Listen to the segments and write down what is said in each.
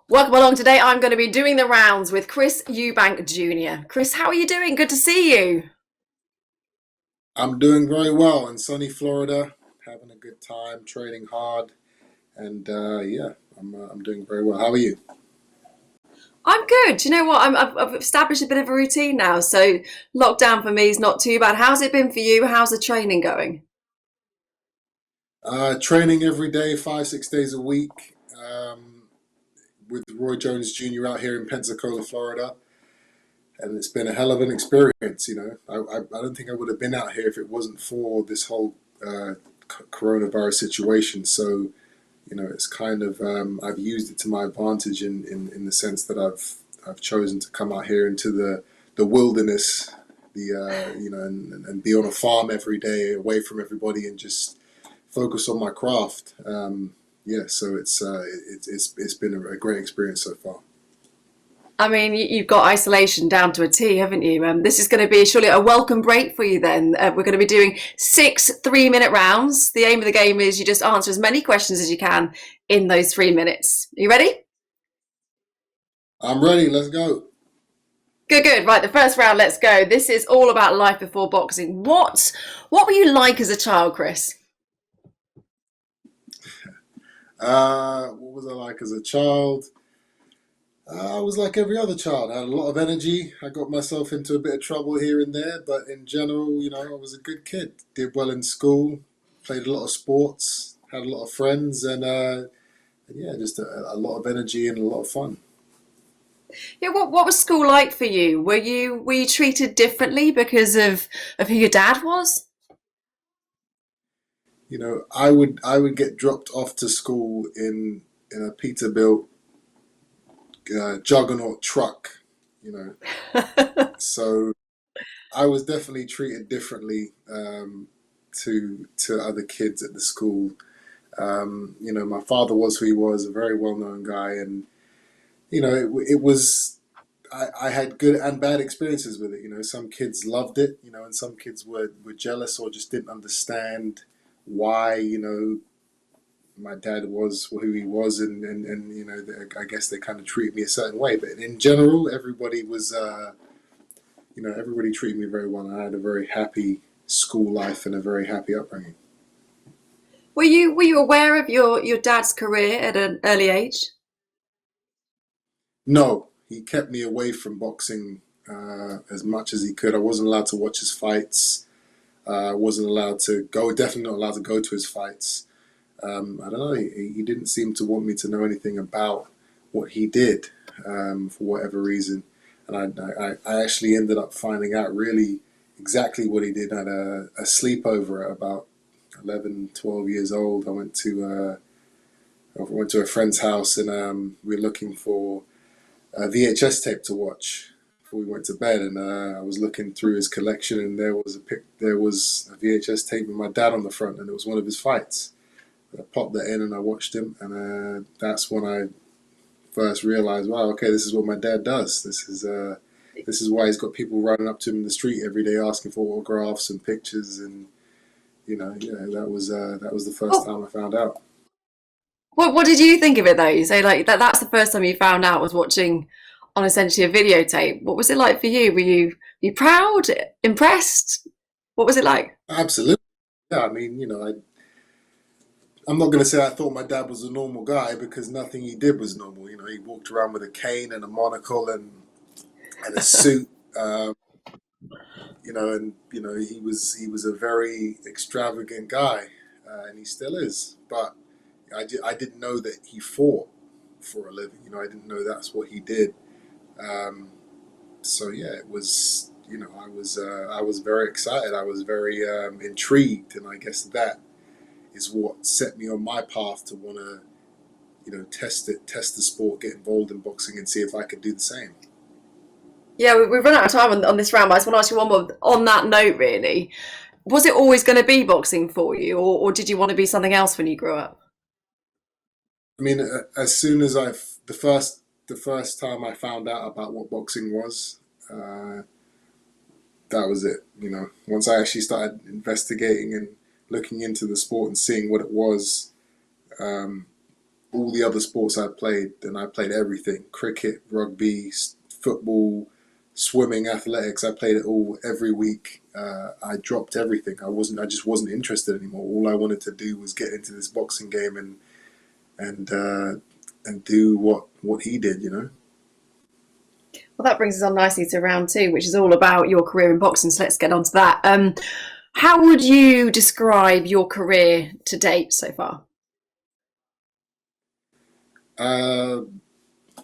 Welcome along. Today I'm going to be doing the rounds with Chris Eubank Jr. Chris, how are you doing? Good to see you. I'm doing very well in sunny Florida, having a good time, training hard, and yeah, I'm doing very well. How are you? I'm good. You know what? I've established a bit of a routine now, so lockdown for me is not too bad. How's it been for you? How's the training going? Training every day, 5, 6 days a week, with Roy Jones Jr. out here in Pensacola, Florida, and it's been a hell of an experience. I don't think I would have been out here if it wasn't for this whole coronavirus situation. So it's kind of I've used it to my advantage in the sense that I've chosen to come out here into the wilderness, and be on a farm every day, away from everybody, and just focus on my craft. Yeah, so it's been a great experience so far. I mean, you've got isolation down to a T, haven't you? This is going to be surely a welcome break for you then. We're going to be doing 6 3-minute rounds. The aim of the game is you just answer as many questions as you can in those 3 minutes. Are you ready? I'm ready. Let's go. Good, good. Right, the first round, let's go. This is all about life before boxing. What were you like as a child, Chris? What was I like as a child? I was like every other child. I had a lot of energy. I got myself into a bit of trouble here and there, but in general, I was a good kid. Did well in school, played a lot of sports, had a lot of friends, and yeah, just a lot of energy and a lot of fun. Yeah, what was school like for you? Were you treated differently because of who your dad was? I would get dropped off to school in a Peterbilt juggernaut truck. You know, so I was definitely treated differently to other kids at the school. My father was who he was, a very well known guy, and it was. I had good and bad experiences with it. Some kids loved it, and some kids were jealous or just didn't understand why, my dad was who he was, and I guess they kind of treated me a certain way. But in general, everybody treated me very well. I had a very happy school life and a very happy upbringing. Were you aware of your dad's career at an early age? No, he kept me away from boxing as much as he could. I wasn't allowed to watch his fights. Wasn't allowed to go. Definitely not allowed to go to his fights. I don't know. He didn't seem to want me to know anything about what he did, for whatever reason. And I actually ended up finding out really exactly what he did at a sleepover at about 11, 12 years old. I went to a friend's house, and we were looking for a VHS tape to watch before we went to bed. And I was looking through his collection, and there was a VHS tape with my dad on the front, and it was one of his fights. I popped that in and I watched him, and that's when I first realized, wow, okay, this is what my dad does. This is why he's got people running up to him in the street every day asking for autographs and pictures, and yeah, that was the first Oh, time I found out. what did you think of it though? You say like that's the first time you found out was watching on essentially a videotape. What was it like for you? Were you proud, impressed? What was it like? Absolutely, yeah. I mean, I'm not going to say I thought my dad was a normal guy because nothing he did was normal. He walked around with a cane and a monocle and a suit. And he was a very extravagant guy, and he still is. But I didn't know that he fought for a living. I didn't know that's what he did. Um, so yeah, it was. I was very excited. I was very intrigued, and I guess that is what set me on my path to want to test the sport, get involved in boxing, and see if I could do the same. Yeah, we've run out of time on this round, but I just want to ask you one more on that note, really. Was it always going to be boxing for you, or did you want to be something else when you grew up? I mean, as soon as the first time I found out about what boxing was, uh, that was it. Once I actually started investigating and looking into the sport and seeing what it was, um, all the other sports I played, and I played everything: cricket, rugby, football, swimming, athletics. I played it all every week. I dropped everything. I just wasn't interested anymore. All I wanted to do was get into this boxing game and and do what he did. You know. Well, that brings us on nicely to round two, which is all about your career in boxing. So let's get on to that. How would you describe your career to date so far? Uh,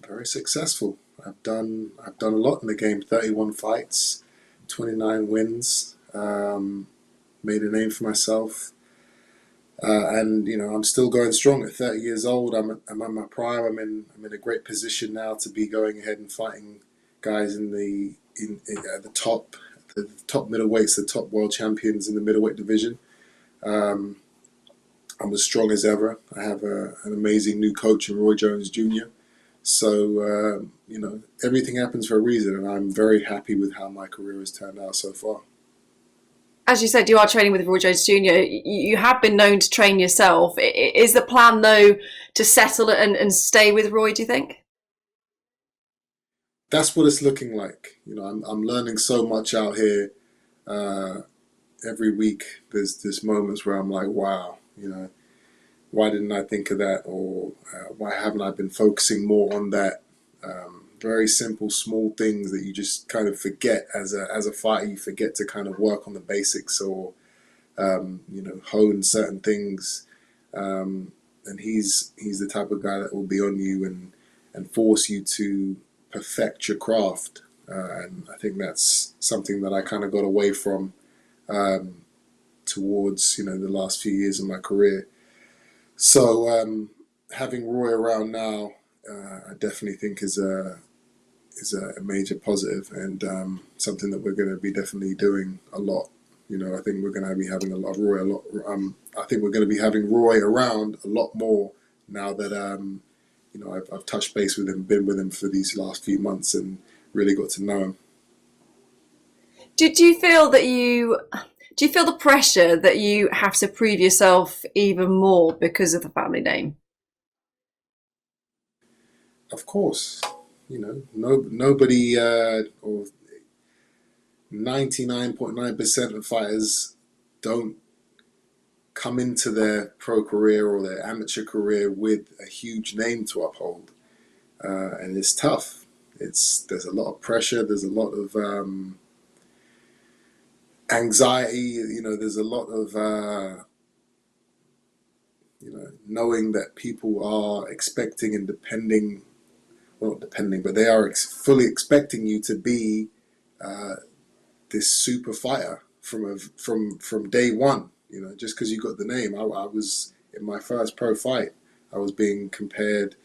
Very successful. I've done a lot in the game. 31 fights, 29 wins. Made a name for myself. And I'm still going strong at 30 years old. I'm at my prime. I'm in a great position now to be going ahead and fighting guys at the top middleweights, the top world champions in the middleweight division. Um, I'm as strong as ever. I have an amazing new coach in Roy Jones Jr. So everything happens for a reason, and I'm very happy with how my career has turned out so far. As you said, you are training with Roy Jones Jr. You have been known to train yourself. Is the plan, though, to settle and stay with Roy, do you think? That's what it's looking like. I'm learning so much out here. Uh, every week, there's moments where I'm like, wow, why didn't I think of that, or why haven't I been focusing more on that? Very simple, small things that you just kind of forget as a fighter. You forget to kind of work on the basics, or hone certain things. And he's the type of guy that will be on you and force you to perfect your craft. And I think that's something that I kind of got away from um, towards the last few years of my career. So having Roy around now, I definitely think is a major positive, and something that we're going to be definitely doing a lot. I think we're going to be having a lot of Roy a lot. I think we're going to be having Roy around a lot more now that I've touched base with him, been with him for these last few months, and really got to know him. Do you feel that do you feel the pressure that you have to prove yourself even more because of the family name? Of course, no, nobody or 99.9% of fighters don't come into their pro career or their amateur career with a huge name to uphold, and it's tough. There's a lot of pressure. There's a lot of anxiety. There's a lot of knowing that people are expecting and depending, well, not depending, but they are fully expecting you to be uh, this super fighter from day one. Just because you got the name. I was in my first pro fight. I was being compared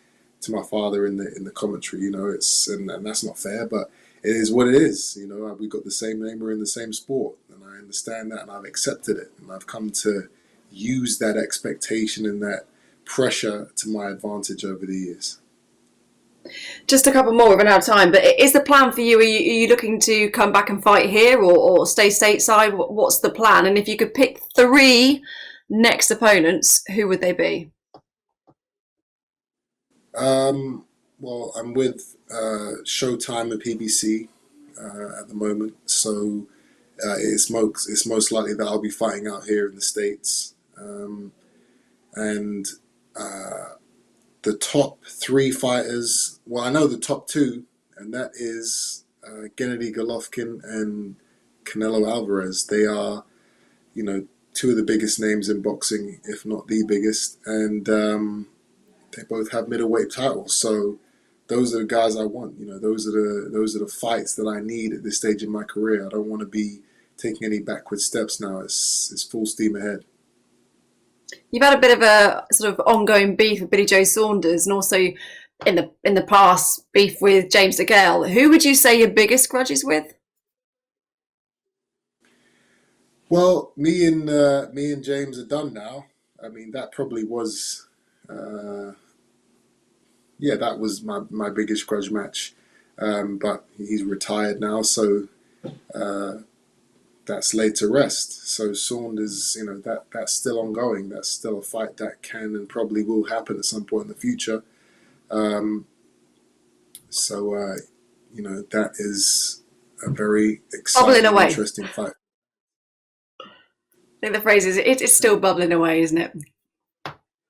to my father in the commentary. And that's not fair, but it is what it is. We got the same name. We're in the same sport, and I understand that, and I've accepted it, and I've come to use that expectation and that pressure to my advantage over the years. Just a couple more, we've run out of time, but is the plan for you, are you looking to come back and fight here or stay stateside? What's the plan? And if you could pick three next opponents, who would they be? Well, I'm with Showtime and PBC at the moment, so it's most likely that I'll be fighting out here in the States. And uh, the top three fighters, well, I know the top two, and that is Gennady Golovkin and Canelo Alvarez. They are, two of the biggest names in boxing, if not the biggest, and they both have middleweight titles. So those are the guys I want. Those are the fights that I need at this stage in my career. I don't want to be taking any backward steps now. It's full steam ahead. You've had a bit of a sort of ongoing beef with Billy Joe Saunders, and also in the past beef with James DeGale. Who would you say your biggest grudge is with? Well, me and James are done now. I mean, that probably was, uh, yeah, that was my biggest grudge match. But he's retired now, so uh, that's laid to rest. So Saunders, that's still ongoing. That's still a fight that can and probably will happen at some point in the future. Um, so that is a very Bubbling exciting, away. interesting fight. I think the phrase is it's still bubbling away, isn't it?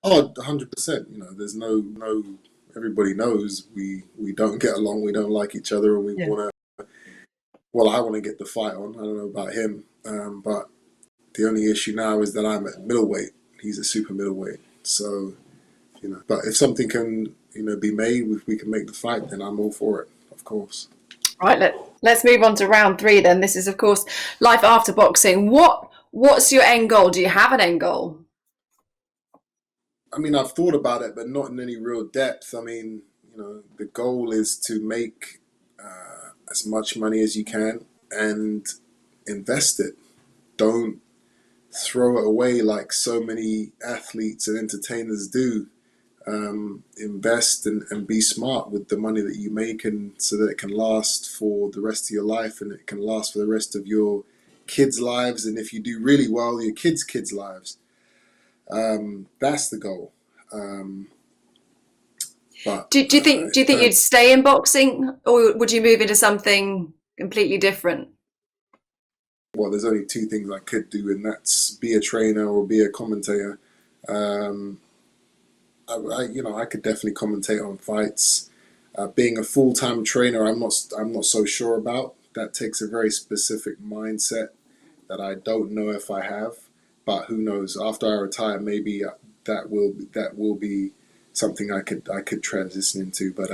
Oh, 100%. There's no. Everybody knows we don't get along. We don't like each other, and we Yeah. want to. Well, I want to get the fight on. I don't know about him, but the only issue now is that I'm at middleweight. He's a super middleweight. So, but if something can, be made, if we can make the fight, then I'm all for it, of course. Right, let's move on to round three then. This is, of course, life after boxing. What's your end goal? Do you have an end goal? I mean, I've thought about it, but not in any real depth. I mean, the goal is to make as much money as you can and invest it. Don't throw it away like so many athletes and entertainers do. Invest and be smart with the money that you make, and so that it can last for the rest of your life, and it can last for the rest of your kids' lives, and if you do really well, your kids' lives. That's the goal. But Do you think you'd stay in boxing, or would you move into something completely different? well, there's only two things I could do, and that's be a trainer or be a commentator. Um, I could definitely commentate on fights. Being a full-time trainer, I'm not so sure about. That takes a very specific mindset that I don't know if I have. But who knows? After I retire, maybe that will be something I could transition into. But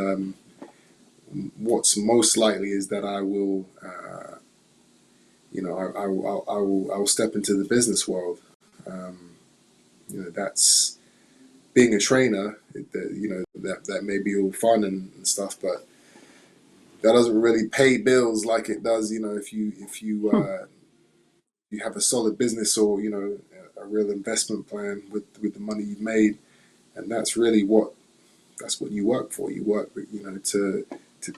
what's most likely is that I will, I will step into the business world. That's being a trainer. That may be all fun and stuff, but that doesn't really pay bills like it does. If you have a solid business, or a real investment plan with the money you've made, and that's what you work for. You work to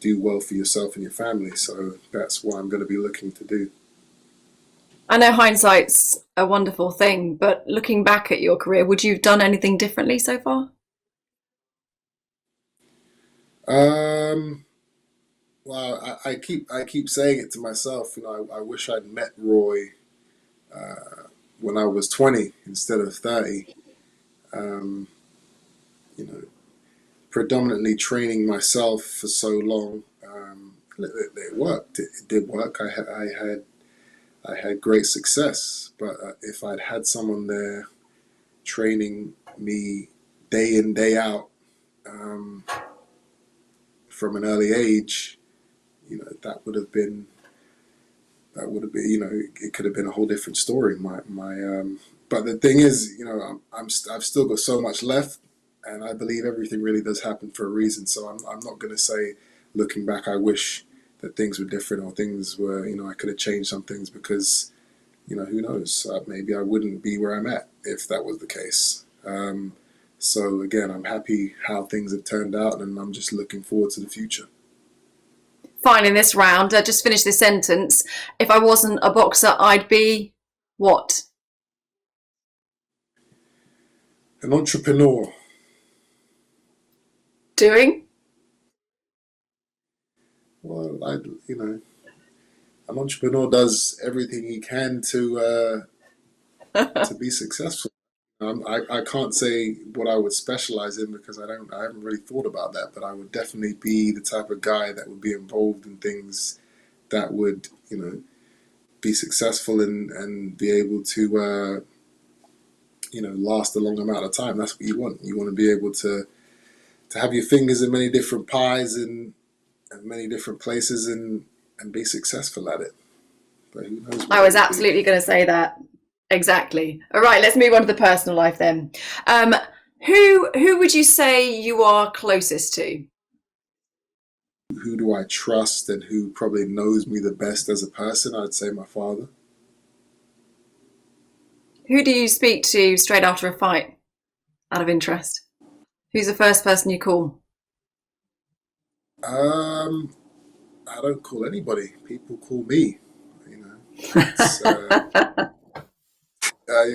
do well for yourself and your family. So that's what I'm going to be looking to do. I know hindsight's a wonderful thing, but looking back at your career, would you have done anything differently so far? Um, well, I keep saying it to myself. I wish I'd met Roy when I was 20 instead of 30. Um, you know, Predominantly training myself for so long. It worked. It did work. I had great success. But if I'd had someone there training me day in, day out, um, from an early age, that would have been, it could have been a whole different story. But the thing is, I've still got so much left, and I believe everything really does happen for a reason. So I'm not going to say, looking back, I wish that things were different, or things were, I could have changed some things, because, who knows? Maybe I wouldn't be where I'm at if that was the case. So again, I'm happy how things have turned out, and I'm just looking forward to the future. Fine, in this round, just finish this sentence. If I wasn't a boxer, I'd be what? An entrepreneur. Doing? Well, an entrepreneur does everything he can to be successful. I can't say what I would specialize in, because I haven't really thought about that. But I would definitely be the type of guy that would be involved in things that would, be successful, and be able to, last a long amount of time. That's what you want. You want to be able to have your fingers in many different pies, and many different places, and be successful at it. But who knows what I that was would be. absolutely going to say that. Exactly. All right, let's move on to the personal life then. Um, who would you say you are closest to? Who do I trust, and who probably knows me the best as a person? I'd say my father. Who do you speak to straight after a fight, out of interest? Who's the first person you call? Um, I don't call anybody. People call me. You know. It's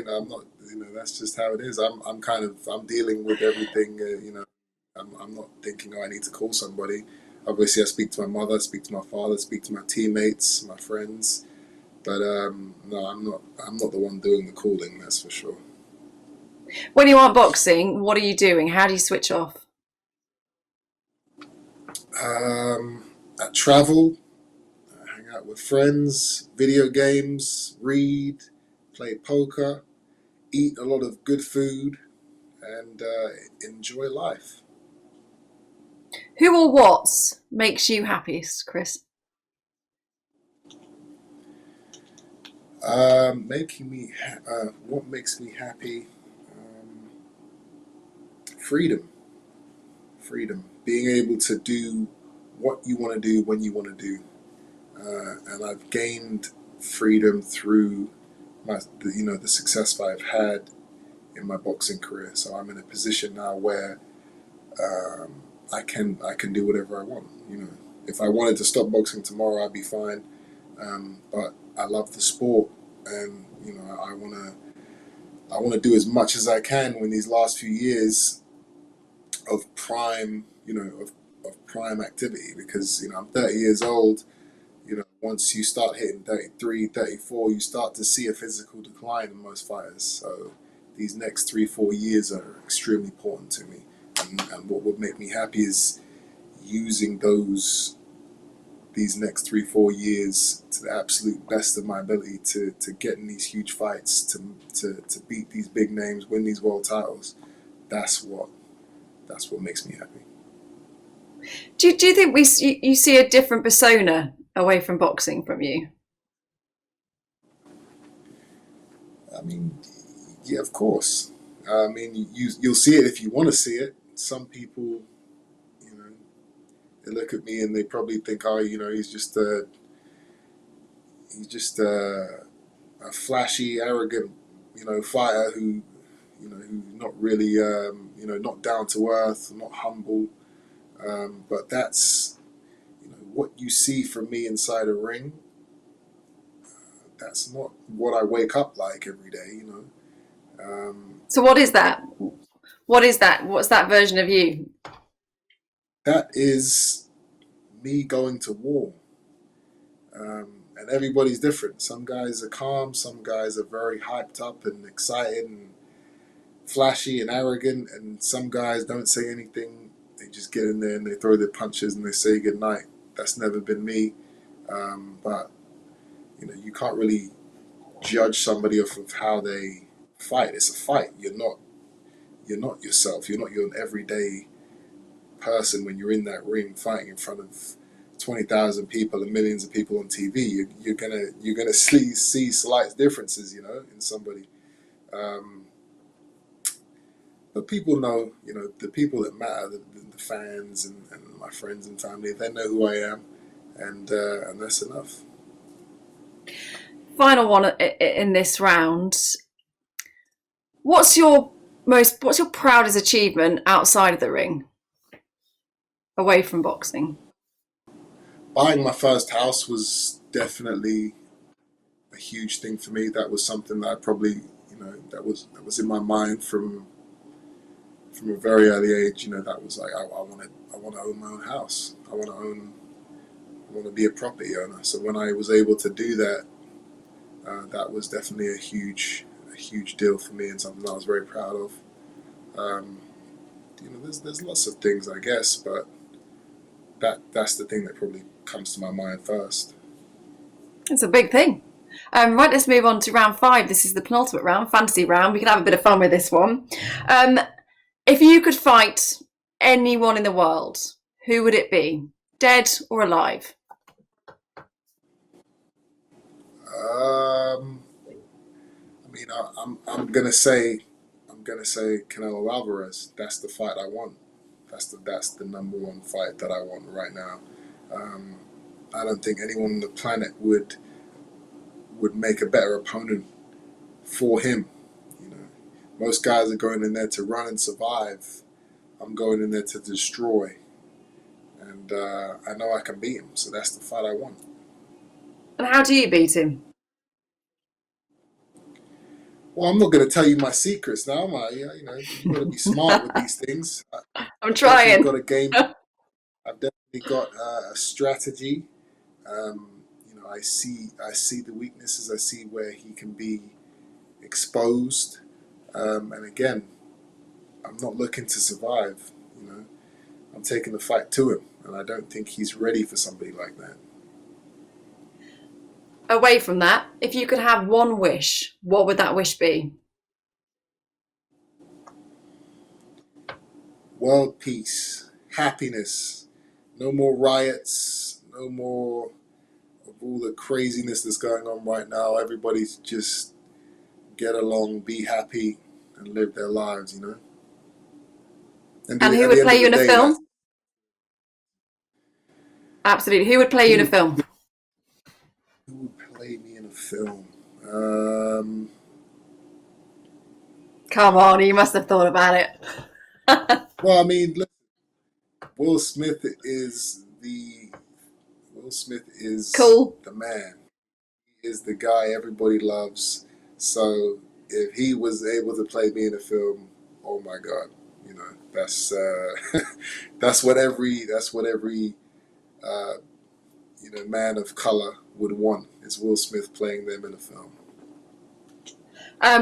I'm not. That's just how it is. I'm dealing with everything. I'm not thinking, oh, I need to call somebody. Obviously, I speak to my mother, speak to my father, speak to my teammates, my friends. But no, I'm not. I'm not the one doing the calling. That's for sure. When you aren't boxing, what are you doing? How do you switch off? Um, I travel, I hang out with friends, video games, read, play poker, eat a lot of good food, and enjoy life. Who or what makes you happiest, Chris? What makes me happy? Um, freedom, freedom, being able to do what you want to do when you want to do, and I've gained freedom through the success that I've had in my boxing career. So I'm in a position now where I can do whatever I want. If I wanted to stop boxing tomorrow, I'd be fine. But I love the sport, and I want to do as much as I can in these last few years of prime, of prime activity, because I'm 30 years old. Once you start hitting 33, 34, you start to see a physical decline in most fighters. So these next 3, 4 years are extremely important to me. And what would make me happy is using these next 3, 4 years to the absolute best of my ability to get in these huge fights, to beat these big names, win these world titles. That's what that's what makes me happy. Do you think you see a different persona away from boxing from you? I mean, yeah, of course. I mean, you'll see it if you want to see it. Some people, you know, they look at me and they probably think, oh, he's just a flashy, arrogant, fighter who's not really, not down to earth, not humble. But that's, what you see from me inside a ring. That's not what I wake up like every day. Um, So what is that? What is that? What's that version of you? that is me going to war. And everybody's different. Some guys are calm, some guys are very hyped up and excited and flashy and arrogant, and some guys don't say anything. They just get in there and they throw their punches and they say goodnight. That's never been me. But you can't really judge somebody off of how they fight. It's a fight. You're not yourself. You're not your everyday person when you're in that ring fighting in front of 20,000 people and millions of people on TV. You're gonna see slight differences, in somebody. Um, but people know, the people that matter, the fans and my friends and family. They know who I am, and that's enough. Final one in this round. What's your proudest achievement outside of the ring, away from boxing? Buying my first house was definitely a huge thing for me. That was something that I probably, that was in my mind from a very early age. That was like I want to own my own house. I want to be a property owner. So when I was able to do that, that was definitely a huge deal for me and something I was very proud of. Um, there's lots of things, I guess, but that's the thing that probably comes to my mind first. It's a big thing. Right, let's move on to round five. This is the penultimate round, fantasy round. We can have a bit of fun with this one. Um, if you could fight anyone in the world, who would it be? Dead or alive? Um, I mean, I'm gonna say Canelo Alvarez. That's the fight I want. That's the number one fight that I want right now. Um, I don't think anyone on the planet would make a better opponent for him. You know, most guys are going in there to run and survive. I'm going in there to destroy, and I know I can beat him. So that's the fight I want. And how do you beat him? Well, I'm not going to tell you my secrets now, am I? Yeah, you know, you've got to be smart with these things. I'm I've definitely got trying. a game. I've definitely got a strategy. I see the weaknesses. I see where he can be exposed. And again, I'm not looking to survive. You know, I'm taking the fight to him, and I don't think he's ready for somebody like that. Away from that, if you could have one wish, what would that wish be? World peace, happiness, no more riots, no more of all the craziness that's going on right now. Everybody's just get along, be happy, and live their lives. You know. And And who at the would end play of you the in a day, that's film? Absolutely. Who would play you in a who film? who would play me in a film. Um, Come on, you must have thought about it. well, I mean, look, Will Smith is the Will Smith is Cool. the man. He is the guy everybody loves. So if he was able to play me in a film, oh my God, you know, that's what every uh, man of color would want is Will Smith playing them in a film.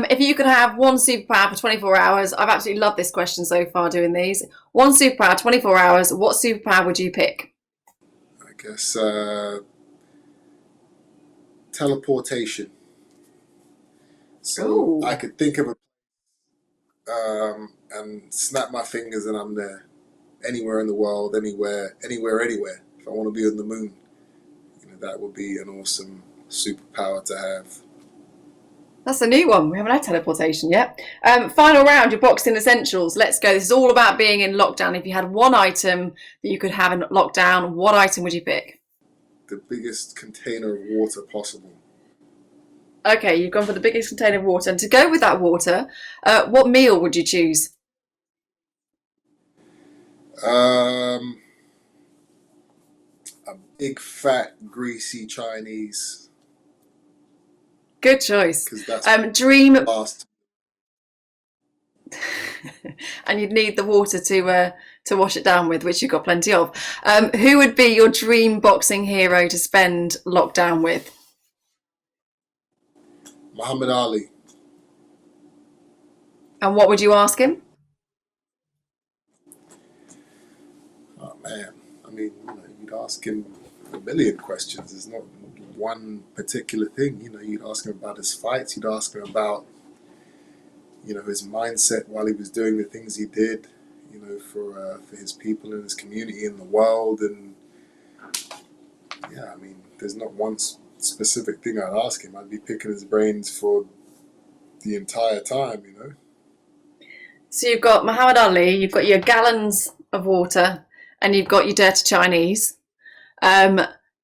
If you could have one superpower for 24 hours, I've absolutely loved this question so far doing these. One superpower, 24 hours, what superpower would you pick? I guess teleportation. So I Oh, could think of and snap my fingers and I'm there, anywhere in the world, anywhere. If I want to be on the moon, that would be an awesome superpower to have. that's a new one. We haven't had teleportation yet. Final round, your boxing essentials. Let's go. This is all about being in lockdown. If you had one item that you could have in lockdown, what item would you pick? The biggest container of water possible. Okay, you've gone for the biggest container of water. And to go with that water, what meal would you choose? Um, a big fat greasy Chinese Good choice. because that's Dream, fast. and you'd need the water to wash it down with, which you've got plenty of. Who would be your dream boxing hero to spend lockdown with? Muhammad Ali. And what would you ask him? Oh man, I mean, you'd ask him a million questions. There's not one particular thing. You'd ask him about his fights. You'd ask him about his mindset while he was doing the things he did. For his people and his community in the world. And yeah, I mean, there's not one specific thing I'd ask him. I'd be picking his brains for the entire time. So you've got Muhammad Ali, you've got your gallons of water, and you've got your dirty Chinese. Um,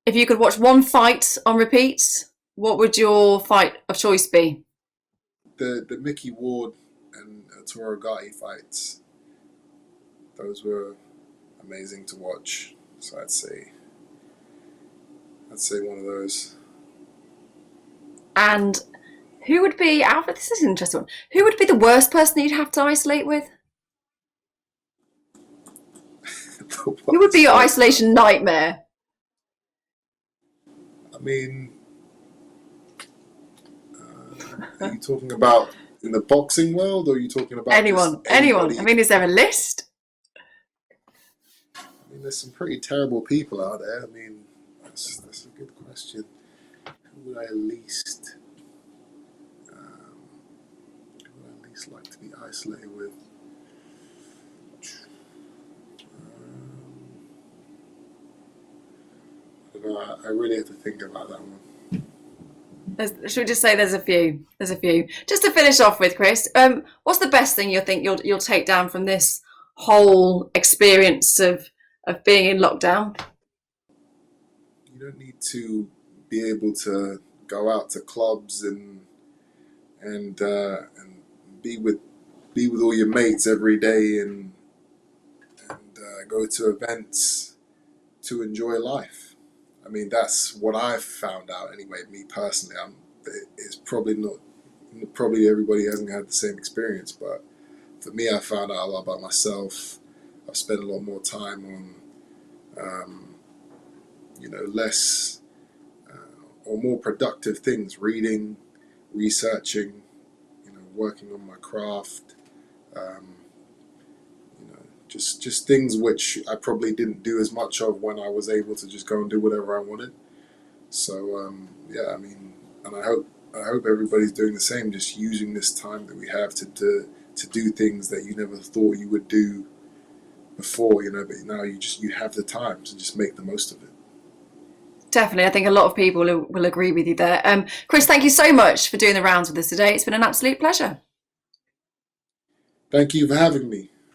if you could watch one fight on repeat, what would your fight of choice be? The Mickey Ward and Toro Gatti fights. Those were amazing to watch. So I'd say one of those. And who would be, Alfred, this is an interesting one. Who would be the worst person you'd have to isolate with? Who would be your isolation nightmare? I mean, are you talking about in the boxing world, or are you talking about just Anyone. anybody? I mean, is there a list? I mean, there's some pretty terrible people out there. I mean, that's a good question. Who would I least, like to be isolated with? I don't know. I really have to think about that one. Should we just say there's a few? There's a few. Just to finish off with, Chris, what's the best thing you think you'll take down from this whole experience of being in lockdown? You don't need to be able to go out to clubs and be with all your mates every day and go to events to enjoy life. I mean, that's what I've found out anyway. Me personally, it's probably probably everybody hasn't had the same experience, but for me, I found out a lot about myself. I've spent a lot more time on, less or more productive things, reading, researching, working on my craft, um, just things which I probably didn't do as much of when I was able to just go and do whatever I wanted. So yeah, I mean, and I hope everybody's doing the same, just using this time that we have to do things that you never thought you would do before, but now you have the time to just make the most of it. Definitely. I think a lot of people will agree with you there. Chris, thank you so much for doing the rounds with us today. It's been an absolute pleasure. Thank you for having me.